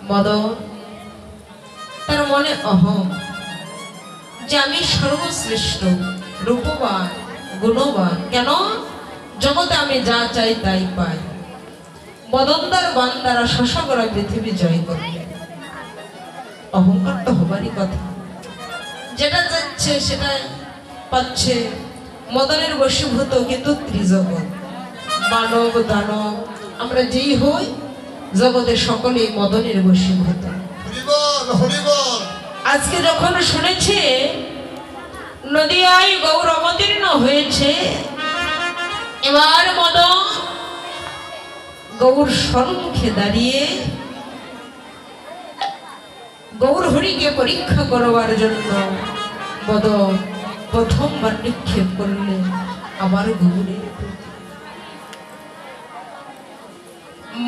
মদন তার মনে অহং যে আমি সর্বশ্রেষ্ঠ রূপবান গুণবান, কেন জগতে আমি যা চাই তাই পাই। মদনদার বান্দারা শশাগরা পৃথিবী জয় করবে, অহংকার তো হবারই কথা। যেটা যাচ্ছে সেটা পাচ্ছে, মদনের বশীভূত কিন্তু ত্রিজগৎ, মানব দানব আমরা যেই হই জগতে সকলেই মদনের বশীভূত। আজকে যখন শুনেছে নদিয়ায় গৌর অবতীর্ণ হয়েছে, এবার মদন গৌর সম্মুখে দাঁড়িয়ে গৌর হরিকে পরীক্ষা করবার জন্য মদন প্রথমবার নিক্ষেপ করলেন আমার গৌরের প্রতি।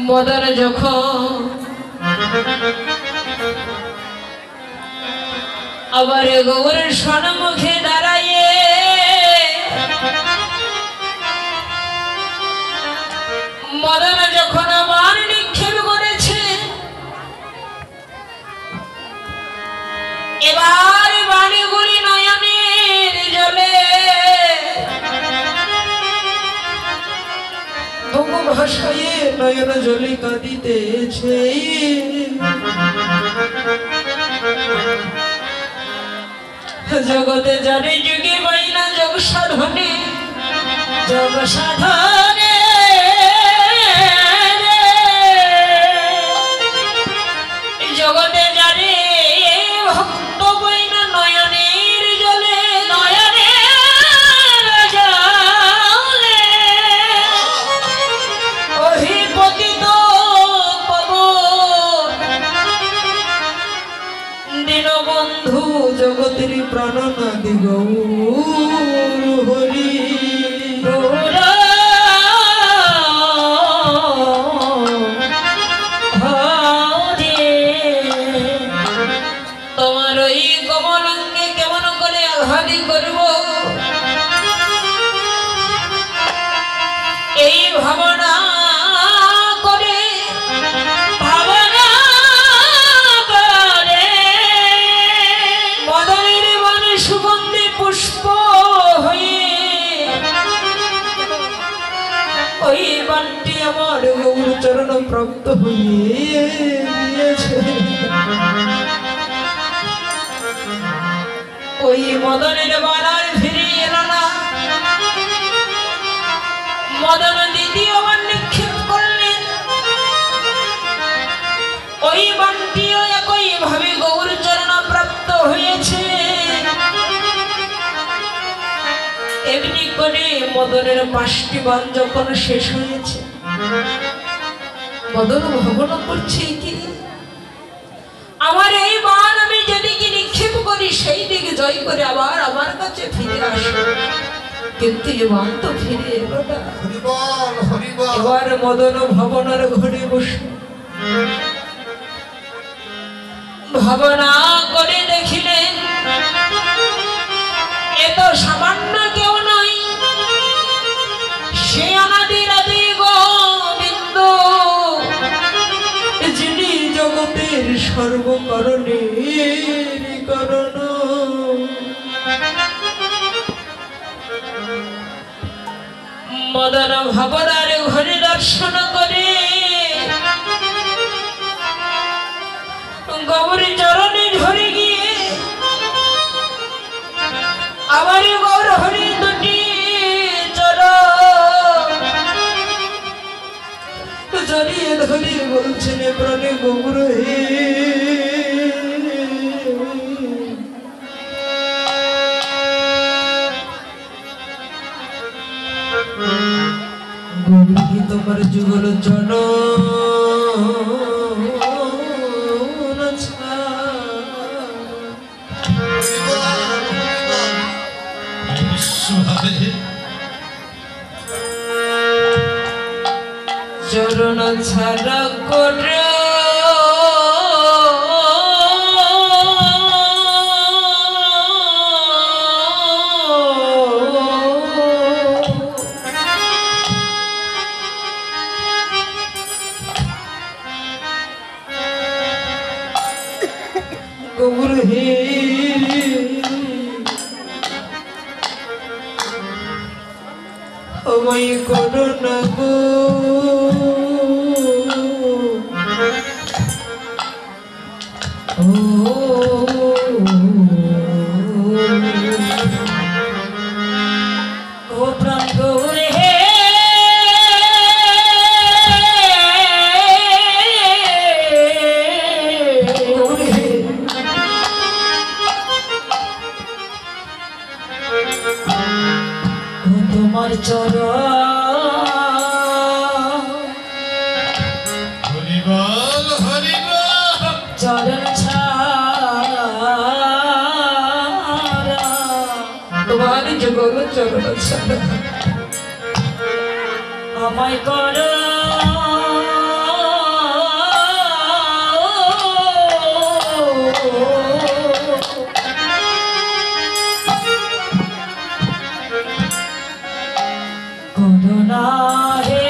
মদন যখন আবার গৌরের সম্মুখে দাঁড়াইয়ে মদন যখন আবার নিক্ষেপ করেছে, এবার বাণীগুলি নয়নের জলে বহু ভাষায় নয়ন জলে কাঁদিতেছে। জগতে জানে যুগে বাইনা যোগ সাধনে, যোগ সাধনে জগতে জানে ভক্ত বাইনা নয়নের জলে, নয়নের জলে অহিপতিত পবন দীনবন্ধু জগতের প্রাণনাদি গৌর হরি। তোমার ওই কমলাঙ্গে কেমন করে আঘাতি করব, এই ভাবনা করে মদনের মনে সুগন্ধি পুষ্প হয়ে ওই বানটি আমার গৌর চরণ প্রাপ্ত হইয়াছে। ওই মদনের বানার ফিরে এলো না। মদন দ্বিতীয়বার নিক্ষেপ করলেন, ওই বানটিও একই ভাবে গৌর চরণ প্রাপ্ত হয়েছে। এমনি করে মদনের 5টি বান যখন শেষ হয়েছে, মদন ভাবনা করছে কি আমার এই বান আমি যেদিকে নিক্ষেপ করি সেই দিকে জয় করে আবার আমার কাছে ফিরে আসে, কিন্তু এ বান তো ফিরে এলো না। এবার মদন ভাবনার ঘরে বসে ভাবনা করে দেখিলেন এ তো সামান্য কেউ নয়, সে অনাদির আদি গোবিন্দ, যিনি জগতের সর্বকারণের কারণ। মদন ভাবনার ঘরে দর্শন করে গৌর চরণে ধরে গিয়ে আবার গৌর হরি দুটি চরণ জড়িয়ে ধরে বলছেন প্রাণে গৌর হে, গৌরী তোমার যুগল জন চরণ ছাড়া করে গৌর হে আমায় করো না গো ও প্রাণ গৌর হে তোমার চরণ ছাড়া তোমার যুগল চরণ ছাড়া আমায় করো করুণা হে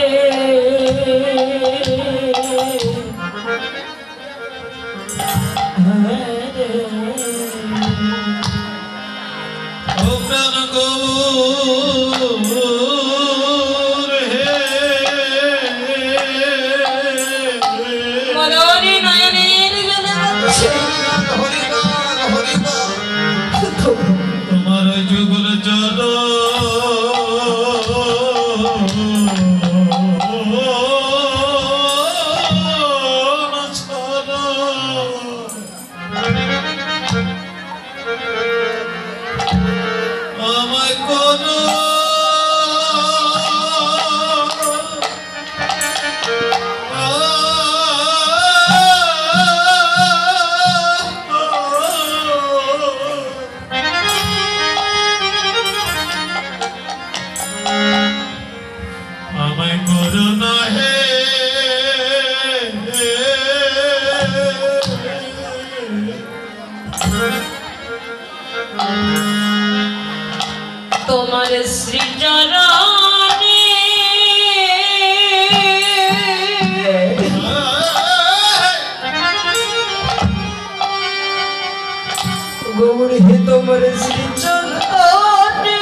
ও প্রাণ গৌর হে মনোরি নয়নের জলে যাচ্ছে তোমার যুগল চরণ ছাড়া আমায় করো আমায় করো না হে তোমার শ্রী চরণে গৌর হে তোমার শ্রী চরণে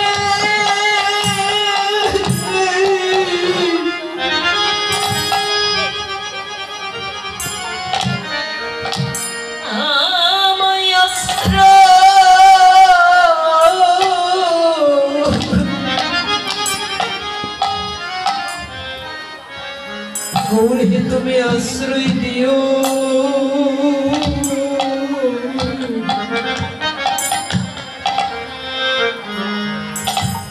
আমায় গৌর হে তুমি আশ্রয় দিও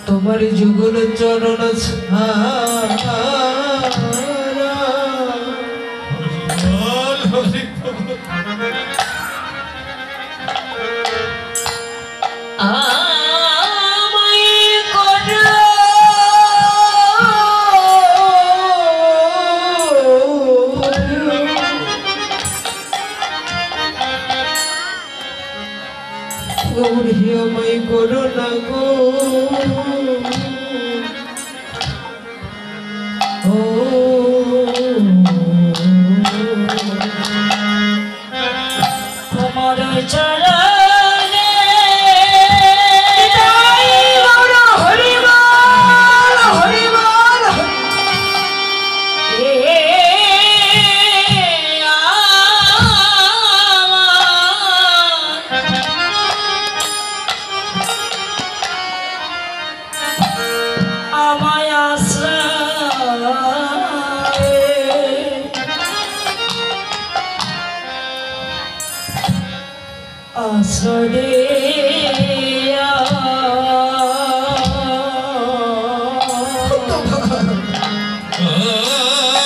তোমার যুগল চরণ ছাড়া আমায় করো গৌর হে আমায় করো না গো ও তোমার চরণে হরি বল হরি বল আমায় আশ্রয়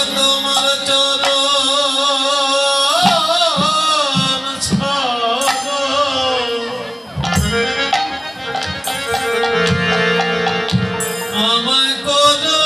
তোমার চরণ ছাড়া আমায় করো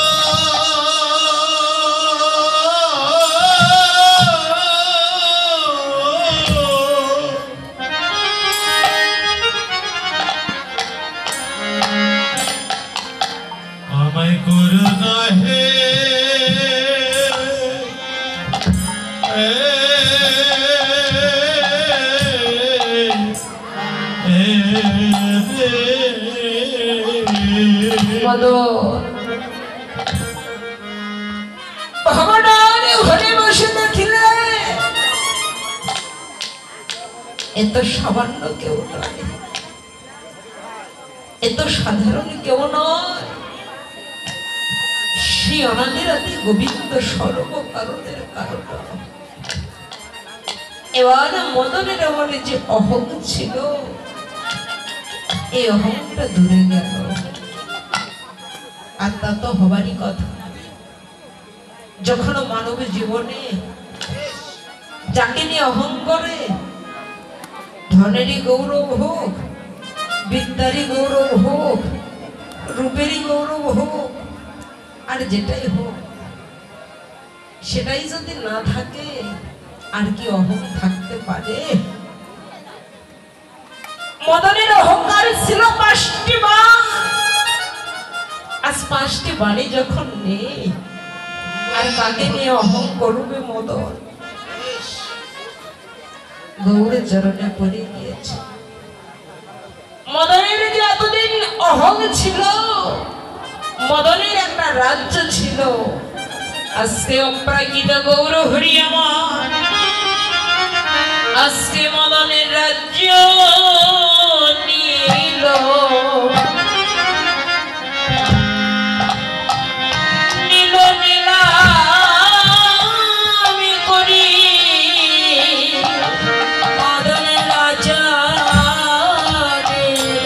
মদন ভগবান ঘরে বসে দেখিলে এত সামান্য কেউ নয়, এত সাধারণ কেউ নয়, শ্রী অনাদের আদি গোবিন্দ সর্বকারণের কারণ। এবার মদনের মনে যে অহং ছিল, এই অহংটা দূরে গেল। আর তা তো হবারই কথা। যখন মানব জীবনে যাকে নিয়ে অহং করে, ধনেরই গৌরব হোক, বিদ্যারই গৌরব হোক, রূপেরই গৌরব হোক, আর যেটাই হোক, সেটাই যদি না থাকে আর কি অহং থাকতে পারে? মদনের অহংকার ছিল 5টি বাণ। আজ 5টি বাণী যখন নেই, আর কাকে নিয়ে অহং করবে মদন? গৌরের চরণে পড়ে গিয়েছে। মদনের যে এতদিন অহং ছিল, মদনের একটা রাজ্য ছিল, আজকে অপ্রাকৃত গৌর হরি আমার, আজকে মদনের রাজ্য নীল নীল নীলামি করি মদনের রাজা নীল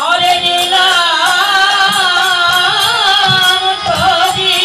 অরে নীলাম করি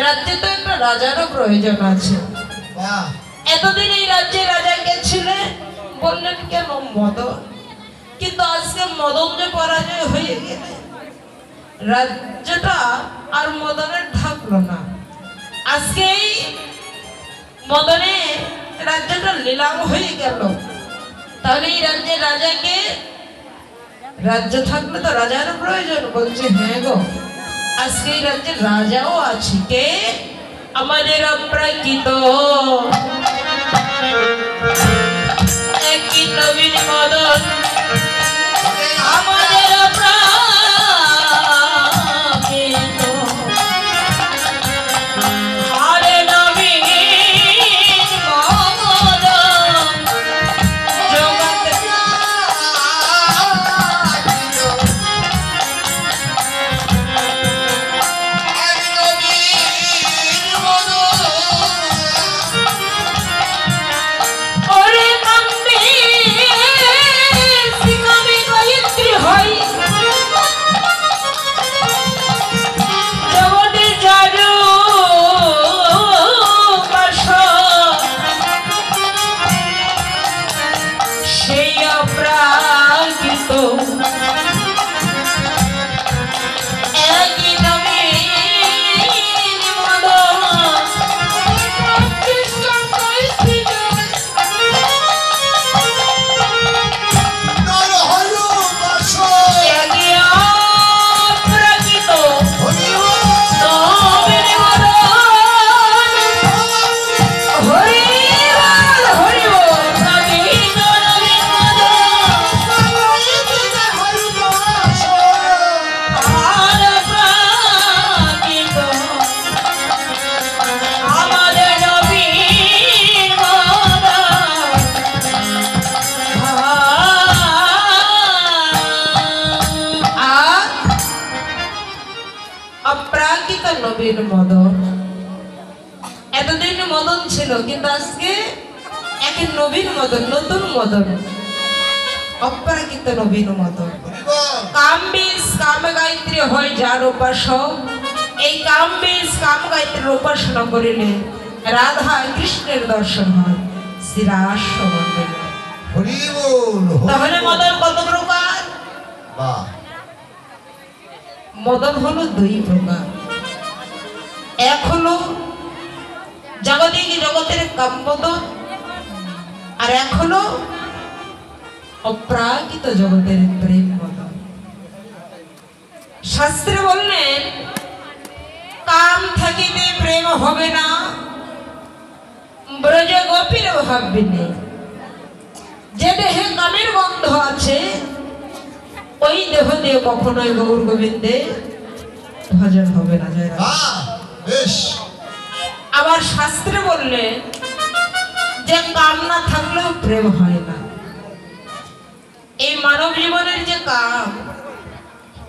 রাজ্যে তো একটা রাজারও প্রয়োজন আছে। এতদিন এই রাজ্যে রাজা কে ছিলেন? বললেন কেন মদন। কিন্তু আজকে মদন যে পরাজয় হয়ে গেলে রাজ্যটা আর মদনের থাকলো না। আজকে মদনে রাজ্যটা নিলাম হয়ে গেল। তাহলে এই রাজ্যের রাজাকে, রাজ্য থাকলে তো রাজারও প্রয়োজন। বলছে হ্যাঁ গো, আজকে এই রাজ্যের রাজাও আছে। কে? আমাদের অপ্রাকৃত একই নবীন মদন, আমাদের অপ্রাকৃত আরে নবীন মদন জগৎ ওরে কান্দে মদন ছিল, কিন্তু আজকে এক নবীন মদন, নতুন মদন, অপরাকৃত নবীন মদন। কাম বীজ কাম গায়ত্রী হয় যার উপাসক, এই কাম বীজ কাম গায়ত্রীর উপাসনা করিলে রাধা কৃষ্ণের দর্শন হয় শ্রী রাস মন্দিরে। তাহলে মদন কত প্রকার? মদন হলো দুই প্রকার। এক হলো জাগতিক জগতের কামমদন, আর এক হলো অপ্রাকৃত জগতের প্রেম মদন। শাস্ত্রে বললেন কাম থাকিতে প্রেম হবে না, ব্রজ গোপীর ভাববিনে। যে দেহে কামের গন্ধ আছে ওই দেহ দিয়ে কখনোই গৌর গোবিন্দে ভজন হবে না। জয় রাধা। আবার শাস্ত্রে বললেন যে কাম না থাকলেও প্রেম হয় না। এই মানব জীবনের যে কাম,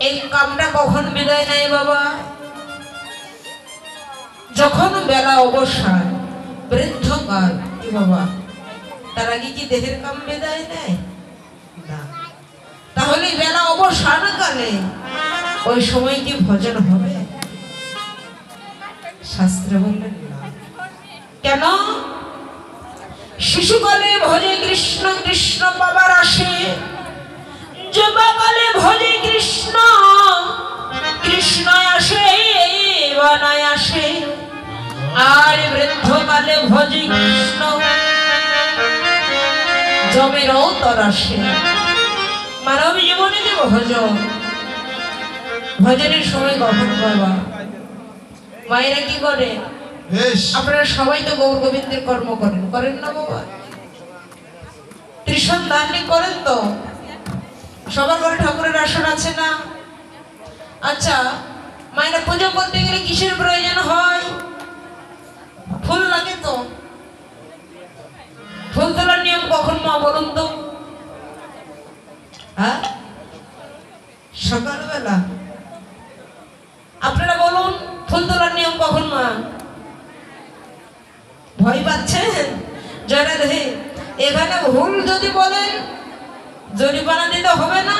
এই কামটা কখন বিদায় নেয় বাবা? যখন বেলা অবসান, বৃদ্ধকাল, কি বাবা, তার আগে কি দেহের কাম বিদায় নেয় না? তাহলে বেলা অবসান কালে ওই সময় কি ভজন হবে? শাস্ত্রে বললেন না। কেন? শিশুকালে ভজে কৃষ্ণ কৃষ্ণ পাবার আসে, যুবকালে ভজে কৃষ্ণ কৃষ্ণ আসে বানায় আসে, আর বৃদ্ধকালে ভজে কৃষ্ণ জমের অন্তর আসে। মানব জীবনে যে ভজন, ভজনের সময় কখন বাবা? মায়েরা কি করে? আপনারা সবাই তো গৌর গোবিন্দের কর্ম করেন, করেন না বাবা? ত্রিশন দান করেন তো? সবার ঘরে ঠাকুরের আসন আছে না? আচ্ছা, মায়েরা পুজো করতে গেলে কিসের প্রয়োজন হয়? ফুল লাগে তো। ফুল তোলার নিয়ম কখন মা বলুন তো? হ্যাঁ, সকালবেলা। আপনারা বলুন, ফুল তোলার নিয়ম কখন মা? ভয় পাচ্ছেন? জয় রাধে। এখানে ভুল যদি বলেন জরিমানা দিতে হবে না,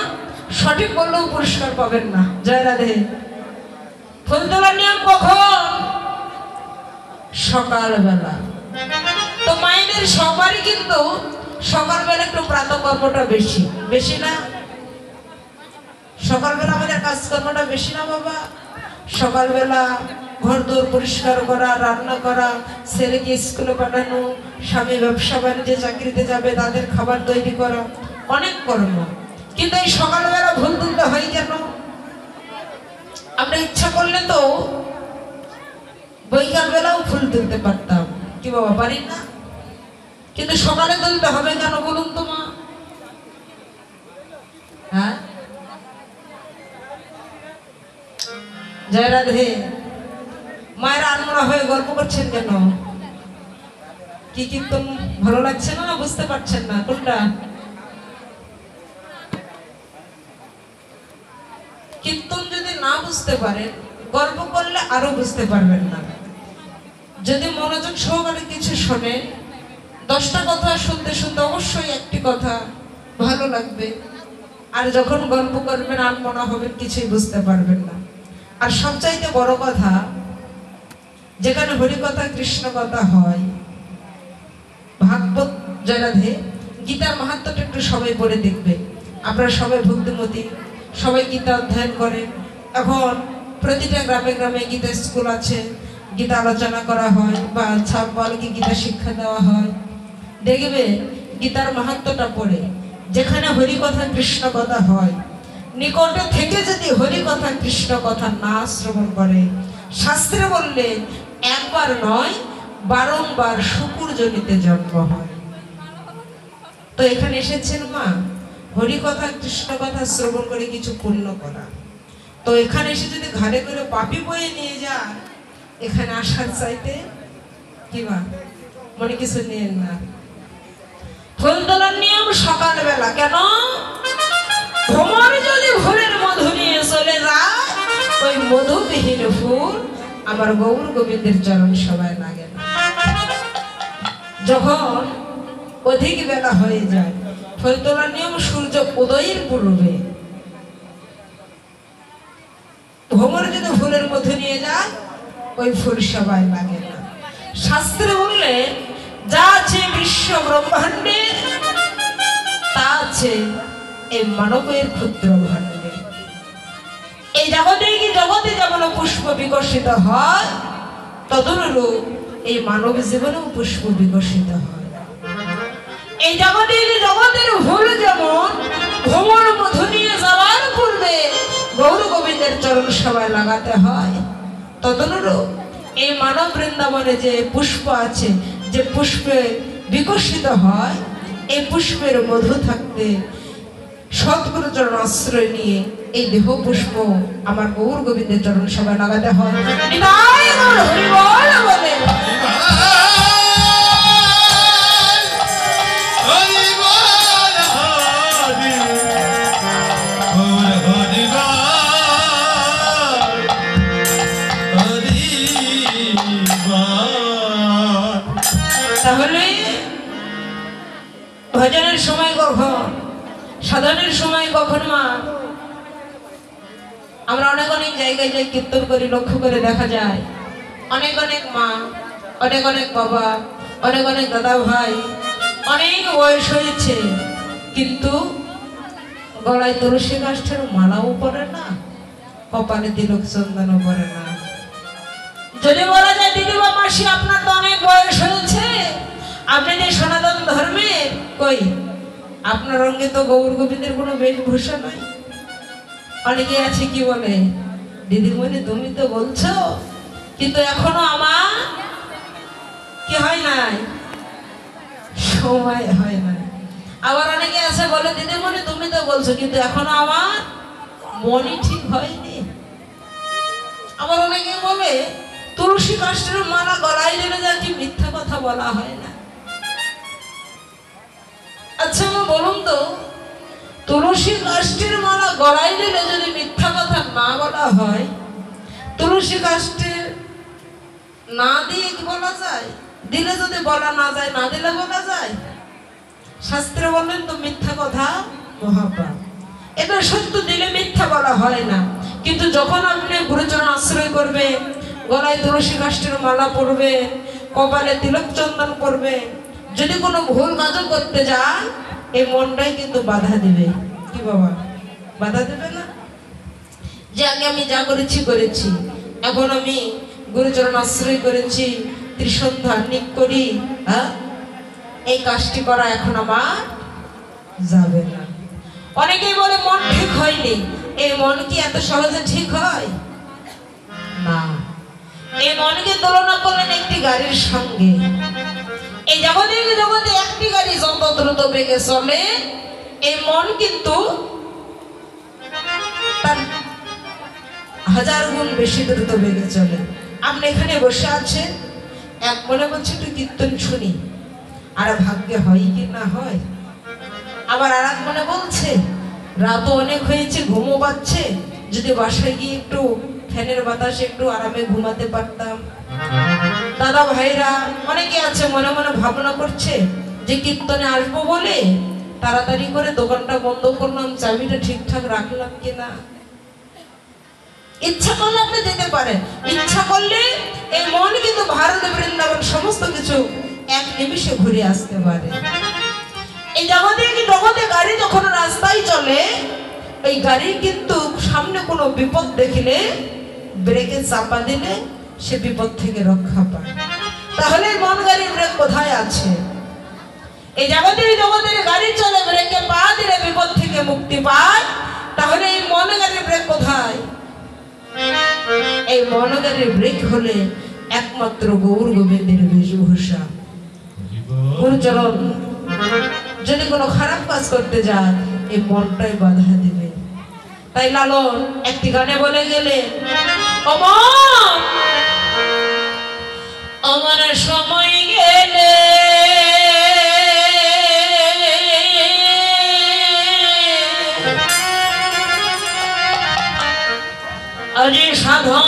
সঠিক বললেও পুরস্কার পাবেন না। জয় রাধে। ফুল তোলার নিয়ম কখন? সকালবেলা। তো মায়েদের সবারই কিন্তু সকালবেলা একটু প্রাতঃকর্মটা বেশি, বেশি না? সকালবেলা আমাদের কাজকর্মটা বেশি না বাবা? সকালবেলা ঘর দোর পরিষ্কার করা, রান্না করা, ছেলেকে স্কুলে পাঠানো, স্বামী ব্যবসা বাণিজ্যে চাকরিতে যাবে, তাদের খাবার তৈরি করা, অনেক কর্ম। কিন্তু এই সকালবেলা ভুল তুলতে হয় কেন? আমরা ইচ্ছা করলে তো বৈকাল বেলাও ফুল তুলতে পারতাম, কি বাবা, পারি না? কিন্তু সকালে তুলতে হবে কেন বলুন তো মা? হ্যাঁ, জয় রাধে। মায়েরা আনমনা হয়ে গল্প করছেন কেন? কি কীর্তন ভালো লাগছে না, বুঝতে পারছেন না কোনটা? কীর্তন যদি না বুঝতে পারেন, গল্প করলে আরো বুঝতে পারবেন না। যদি মনোযোগ সহকারে কিছু শোনেন, 10টা কথা শুনতে শুনতে অবশ্যই একটি কথা ভালো লাগবে। আর যখন গল্প করবেন আনমনা হবেন, কিছুই বুঝতে পারবেন না। আর সবচাইতে বড় কথা, যেখানে হরি কথা কৃষ্ণ কথা হয়, ভাগবত, জয় রাধে, গীতার মাহাত্ম্যটা একটু সবাই পড়ে দেখবে। আপনারা সবাই ভক্তিমতী, সবাই গীতা অধ্যয়ন করেন। এখন প্রতিটা গ্রামে গ্রামে গীতা স্কুল আছে, গীতা আলোচনা করা হয় বা ছাপালকে গীতা শিক্ষা দেওয়া হয়। দেখবে গীতার মাহাত্ম্যটা পড়ে, যেখানে হরি কথা কৃষ্ণ কথা হয়, নিকটে থেকে যদি হরি কথা কৃষ্ণ কথা না শ্রবণ করে, শাস্ত্রে বললে একবার নয় বারংবার শুকুর জনিতে জন্ম হয়। তো এখানে এসেছেন মা হরি কথা কৃষ্ণ কথা শ্রবণ করে কিছু পুণ্য করা। তো এখানে এসে যদি ঘাড়ে করে পাপি বয়ে নিয়ে যান, এখানে আসার চাইতে কি মা মনে কিছু নিয়েন না। ফুল তোলার নিয়ম সকালবেলা। কেন? ভ্রমর যদি ফুলের মধু নিয়ে চলে যায়, ওই মধুবিহীন ফুল আমার গৌর গোবিন্দের চরণ সবাই লাগে না। যখন অধিক বেলা হয়ে যায়, ফুল তোলার নিয়ম সূর্য উদয়ের পূর্বে। ভ্রমর যদি ফুলের মধ্যে নিয়ে যায়, ওই ফুল সবাই লাগে না। শাস্ত্রে বললেন যা আছে বিশ্ব ব্রহ্মাণ্ডে, তা আছে এই মানবের ক্ষুদ্র ভাণ্ডে। এই জগতে যেমন পুষ্প বিকশিত হয়, তদনুরূপ এই মানব জীবনেও পুষ্প বিকশিত হয়। এই জগতের ফুল যেমন ভ্রমর মধ্য নিয়ে যাওয়ার পূর্বে গৌর গোবিন্দের চরণ সবাই লাগাতে হয়, তদনুরূপ এই মানব বৃন্দাবনে যে পুষ্প আছে, যে পুষ্পে বিকশিত হয়, এই পুষ্পের মধু থাকতে সৎগুরু চরণ আশ্রয় নিয়ে এই দেহ পুষ্প আমার গৌর গোবিন্দের চরণ সবাই লাগাতে হয়। নিতাই গৌর হরি বল বলে। তাহলে ভজনের সময় কখন, সাধনের সময় কখন মা? আমরা অনেক অনেক জায়গায় যাই, কীর্তন করি, লক্ষ্য করে দেখা যায় অনেক অনেক মা, অনেক অনেক বাবা, অনেক অনেক দাদা ভাই, অনেক বয়স হয়েছে, কিন্তু গলায় তুলসী কাষ্ঠের মালাও পরে না, কপালে তিলক চন্দনও পরে না। যদি বলা যায় দিদিমা মাসি আপনার তো অনেক বয়স হয়েছে, আপনি যে সনাতন ধর্মের, কই আপনার অঙ্গে তো গৌর গোবিন্দের কোনো বেশভূষা নাই। অনেকে আছে কি বলে, দিদিমণি তুমি তো বলছো, কিন্তু এখনো আমার কি হয় নাই, সময় হয় না। আবার অনেকে আছে বলে দিদিমণি তুমি তো বলছো, কিন্তু এখনো আমার মনই ঠিক হয়নি। আবার অনেকে বলে তুলসী কাষ্ঠের মালা গলায় দিলে যা কি মিথ্যা কথা বলা হয় না। আচ্ছা মা বলুন তো, তুলসী কাষ্ঠের মালা গলায় দিলে যদি মিথ্যা কথা না বলা হয়, তুলসী কাষ্ঠের না দিয়ে কি বলা যায়? দিলে যদি বলা না যায়, না দিলে বলা যায়? শাস্ত্রে বললেন তো মিথ্যা কথা মহাপাপ। এটা সত্য, দিলে মিথ্যা বলা হয় না। কিন্তু যখন আপনি গুরুচরণ আশ্রয় করবে, গলায় তুলসী কাষ্ঠের মালা পরবে, কপালে তিলক চন্দন করবে, যদি কোনো ভুল কাজও করতে যান, এই মনটাই কিন্তু বাধা দিবে। কি বাবা, বাধা দেবে না? যে আগে আমি যা করেছি করেছি, এখন আমি গুরুচরণ আশ্রয় করেছি, ত্রিসন্ধ্যা নিক করি, এই কাজটি করা এখন আমার যাবে না। অনেকেই বলে মন ঠিক হয়নি। এই মন কি এত সহজে ঠিক হয় না? এই মনকে তুলনা করলেন একটি গাড়ির সঙ্গে। এই জগতে একটি গাড়ি যত দ্রুত বেগে চলে, এই মন কিন্তু তার 1000 গুণ বেশি দ্রুত বেগে চলে। আপনি এখানে বসে আছেন, এক মনে বলছে একটু কীর্তন শুনি, আর ভাগ্যে হয় কি না হয়। আবার আর এক মনে বলছে রাত অনেক হয়েছে, ঘুমও পাচ্ছে, যদি বাসায় গিয়ে একটু ফ্যানের বাতাসে একটু আরামে ঘুমাতে পারতাম। দাদা ভাইরা অনেকে আছে মনে মনে ভাবনা করছে যে কীর্তনে আসবো বলে তাড়াতাড়ি করে দোকানটা বন্ধ করলাম, চাবিটা ঠিকঠাক রাখলাম কিনা। ইচ্ছা করলে আপনি যেতে পারেন, ইচ্ছা করলে এই মন কিন্তু ভারত বৃন্দাবন সমস্ত কিছু এক নিমিষে ঘুরে আসতে পারে। এই জগতে গাড়ি যখন রাস্তায় চলে, এই গাড়ির কিন্তু সামনে কোনো বিপদ দেখলে ব্রেকে চাপা দিলে সে বিপদ থেকে রক্ষা পায়। তাহলে মন গাড়ির ব্রেক কোথায় আছে? এই জগতের গাড়ি চলে, ব্রেকে পা দিলে বিপদ থেকে মুক্তি পায়। তাহলে এই মন গাড়ির ব্রেক কোথায়? এই মন গাড়ির ব্রেক হলে একমাত্র গৌর গোবিন্দের বেশভূষা। গুরুচরণ যদি কোনো খারাপ কাজ করতে যান, এই মনটাই বাধা দিবে। তাই লালন একটি গানে বলে গেলে, আমার সময় গেলে আজি সাধন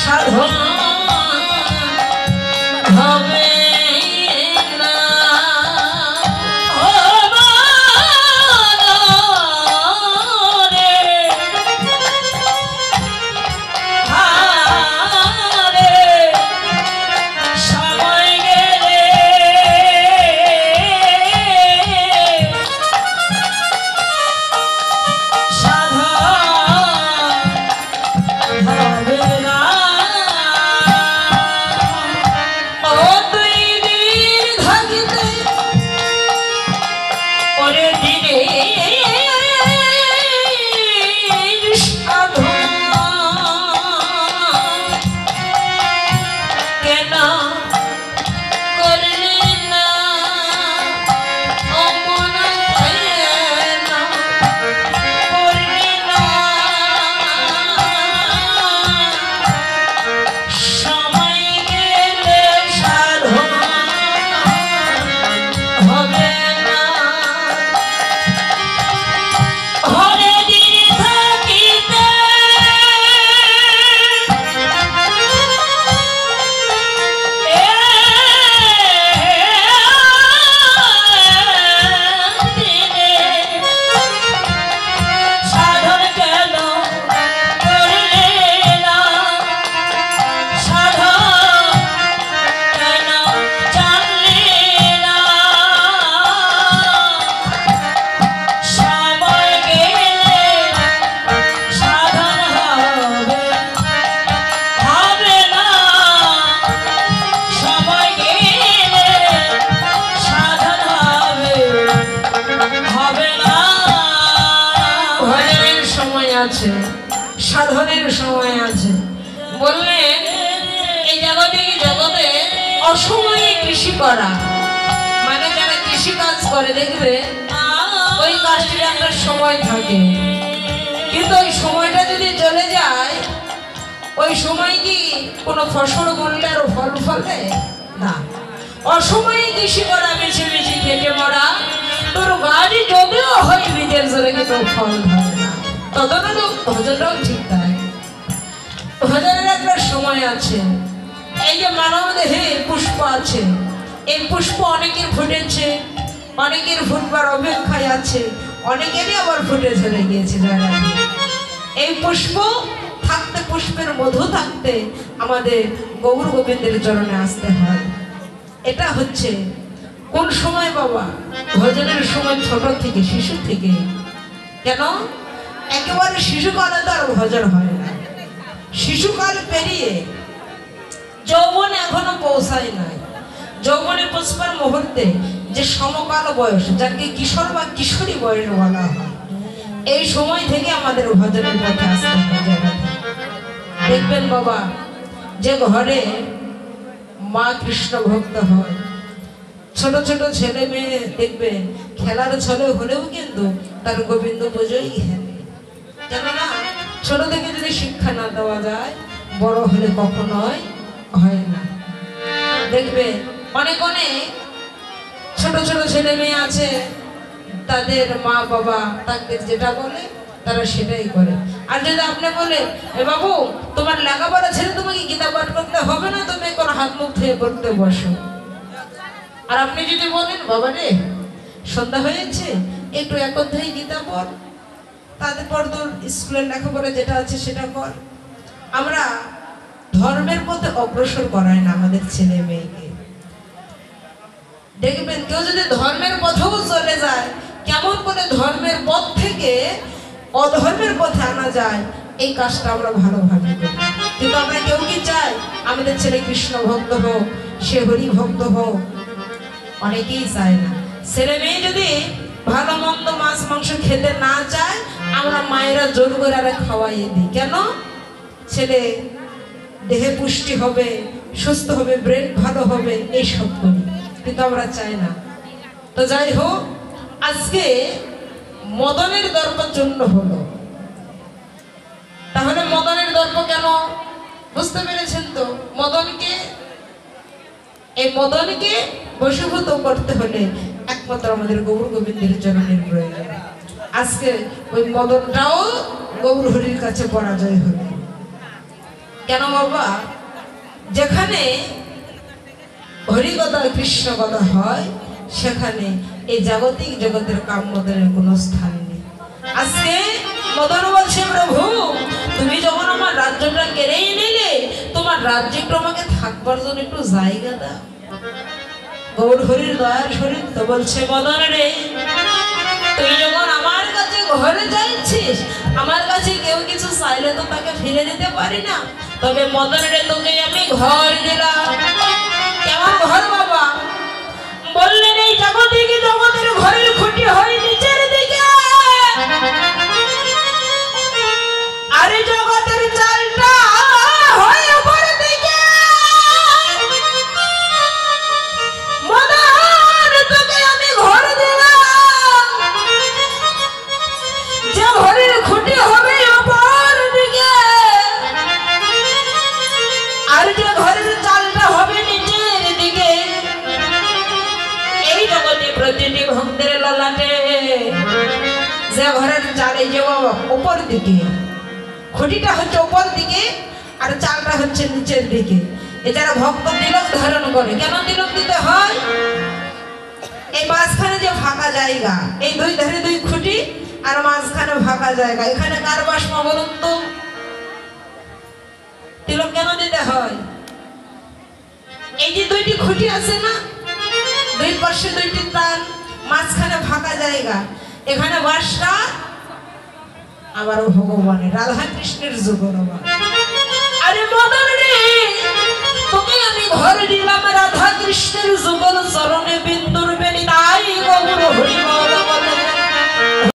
সাধন হবে না। ও বানরে, হারে সময় গেলে আছে, সাধনের সময় আছে। বললেন এই জগতে অসময়ে কৃষি করা, মানে যারা কৃষি কাজ করে দেখবে ওই কাজটির একটা সময় থাকে, কিন্তু ওই সময়টা যদি চলে যায় ওই সময় কি কোনো ফসল করলে আর ফল ফলে না। অসময়ে কৃষি করা, বেছে বেছে খেটে মরা, তোর গাড়ি যদিও হয় বীজের জোরে কিন্তু ফল ধরে না। ততটুকু ভজনটাও ঠিক তাই, ভজনের একটা সময় আছে। এই যে মানব দেহে পুষ্প আছে, এই পুষ্প অনেকের ফুটেছে, অনেকের ফুটবার অপেক্ষায় আছে, অনেকেরই আবার ফুটে চলে গিয়েছে জায়গা। এই পুষ্প থাকতে, পুষ্পের মধু থাকতে আমাদের গৌর গোবিন্দের চরণে আসতে হয়। এটা হচ্ছে কোন সময় বাবা? ভজনের সময়, ছোট থেকে, শিশু থেকে। কেন? একেবারে শিশুকালে তো আর ভজন হয় না, শিশুকাল পেরিয়ে যৌবন এখনো পৌঁছায় নাই। যৌবনে পুষ্পার মুহূর্তে যে সমকাল বয়স, যাকে কিশোর বা কিশোরী বয়স বলা হয়, এই সময় থেকে আমাদের ভজনের পথে আসতে হয়। দেখবেন বাবা, যে ঘরে মা কৃষ্ণ ভক্ত হয়, ছোট ছোট ছেলে মেয়ে দেখবেন খেলার ছলে হলেও কিন্তু তার গোবিন্দ পুজোই খেলে। কেননা ছোট থেকে যদি শিক্ষা না দেওয়া যায়, বড় হলে কখনোই হয় না। দেখবে অনেক অনেক ছোট ছোট ছেলে মেয়ে আছে, তাদের মা বাবা তাদের যেটা বলে তারা সেটাই করে। আর যদি আপনি বলে এ বাবু তোমার লেখাপড়া ছেড়ে তোমাকে গীতা পাঠ করতে হবে না, তুমি কোনো হাত মুখ ধুয়ে পড়তে বসো। আর আপনি যদি বলেন বাবা রে সন্ধ্যা হয়েছে একটু এক অধ্যায় গীতা পড়, তাদের পর তোর স্কুলের লেখাপড়া যেটা আছে সেটা কর। আমরা ধর্মের পথে অগ্রসর করাই না আমাদের ছেলে মেয়েকে। দেখবেন কেউ যদি ধর্মের পথেও চলে যায়, কেমন করে ধর্মের পথ থেকে অধর্মের পথে আনা যায়, এই কাজটা আমরা ভালোভাবে করি। কিন্তু আমরা কেউ কি চাই আমাদের ছেলে কৃষ্ণ ভক্ত হোক, সে হরি ভক্ত হোক? অনেকেই চায় না। ছেলে মেয়ে যদি ভালো মন্দ মাছ মাংস খেতে না চায়, আমরা মায়েরা জোর করে আরে খাওয়াইয়ে দিই। কেন? ছেলে দেহে পুষ্টি হবে, সুস্থ হবে, ব্রেন ভালো হবে, এইসব করি, কিন্তু আমরা চাই না। তো যাই হোক, আজকে মদনের দর্প চূর্ণ হলো। তাহলে মদনের দর্প কেন? বুঝতে পেরেছেন তো? এই মদনকে বশীভূত করতে হলে একমাত্র আমাদের গৌর গোবিন্দের চরণের প্রয়োজন। আজকে ওই মদনটাও গৌর হরির কাছে পরাজয় হলো। কেন বাবা? যেখানে হরিকথা কৃষ্ণ কথা হয় সেখানে এই জাগতিক জগতের কাম্যদের কোনো স্থান নেই। আজকে মদন বলছে, প্রভু তুমি যখন আমার রাজ্যটা কেড়েই নিলে, তোমার রাজ্যে একটু আমাকে থাকবার জন্য একটু জায়গা দাও। গৌর হরির দয়ার শরীর তো বলছে, মদন রে, তুই যখন আমার কাছে ঘরে যাচ্ছিস, আমার কাছে কেউ কিছু চাইলে তো তাকে ফিরে দিতে পারি না। তবে মদন রে, তোকে আমি ঘর দিলাম। কেমন ঘর বাবা? বললেন এই জাগতিক জগতের ঘরের খুঁটি হয় নিচের দিকে, আর জগতের চালটা হয় উপরের দিকে। মদন, তোকে আমি ঘর দিলাম, যে ঘরের খুঁটি হবে উপর দিকে, আর যে ঘরের চালটা হবে নিচের দিকে। এই জগতে প্রতিটি ভক্তের ললাটে যে ঘরের চালে যে উপর দিকে, খুঁটিটা হচ্ছে উপর দিকে আর চালটা হচ্ছে নিচের দিকে। এ যারা ভক্ত তিলক ধারণ করে, কেন তিলক দিতে হয়? এই মাঝখানে যে ফাঁকা জায়গা, এই দুই ধারে দুই খুঁটি আর মাঝখানে ফাঁকা জায়গা, এখানে কার বাস মা বলুন তো? তিলক কেন দিতে হয়? এই যে দুইটি খুঁটি আছে না, দুই পাশে দুইটি তার, মাঝখানে ফাঁকা জায়গা, এখানে বাসটা আবার ভগবানের, রাধা কৃষ্ণের যুগল। আরে মদন রে, তোকে আমি ঘর দিলাম রাধা কৃষ্ণের যুগল চরণে বিন্দুর বেনি, তাই গৌর হরি বল।